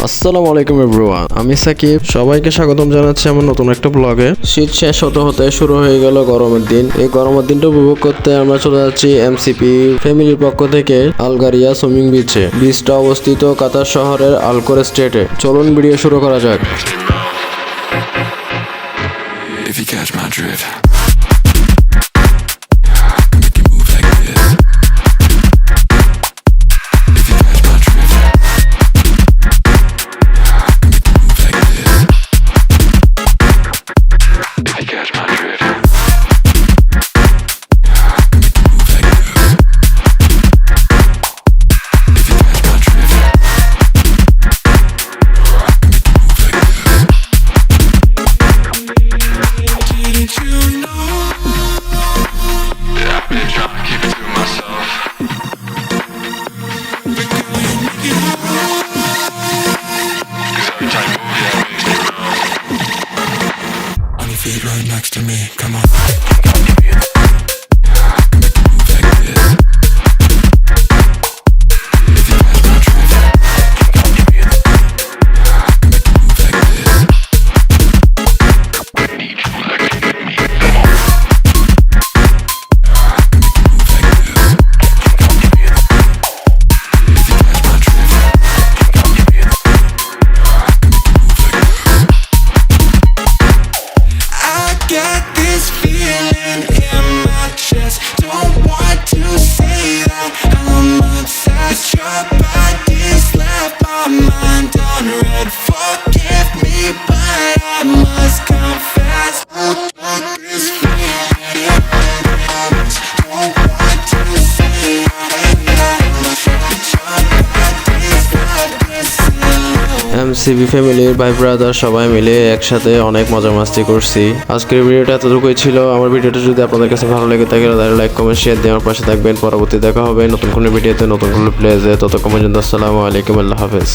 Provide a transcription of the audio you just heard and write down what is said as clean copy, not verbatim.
আসসালামু আলাইকুম এভরিওয়ান, আমি সাকিব। সবাইকে স্বাগতম জানাচ্ছি আমার নতুন একটা ব্লগে। শীত শেষ হতে হতে শুরু হয়ে গেল গরমের দিন। এই গরমের দিনটা উপভোগ করতে আমরা চলে যাচ্ছি এমসিপি ফ্যামিলির পক্ষ থেকে আলগারিয়া সুইমিং বিচে। বিচটা অবস্থিত কাতার শহরের আলকোর স্টেটে। চলুন ভিডিও শুরু করা যাক। If you catch my drift. Feet right next to me, come on. Get this feeling in my chest. Don't want to say that I'm obsessed. Your body's left my mind on red. Forgive me, but I must confess. Get this feeling in my chest. Don't want to say that I'm obsessed. Your body's left this alone. MCB ফ্যামিলির ভাই brother সবাই মিলে একসাথে অনেক মজা মাস্তি করছি। আজকের ভিডিওটা এতটুকুই ছিল। আমার ভিডিওটা যদি আপনাদের কাছে ভালো লেগে থাকে তাহলে লাইক কমেন্ট শেয়ার দিয়ে আমার পাশে থাকবেন। পরবর্তী দেখা হবে নতুন কোনো ভিডিওতে, নতুন কোনো প্লেজে। ততক্ষণ পর্যন্ত আসসালামু আলাইকুম, আল্লাহ হাফেজ।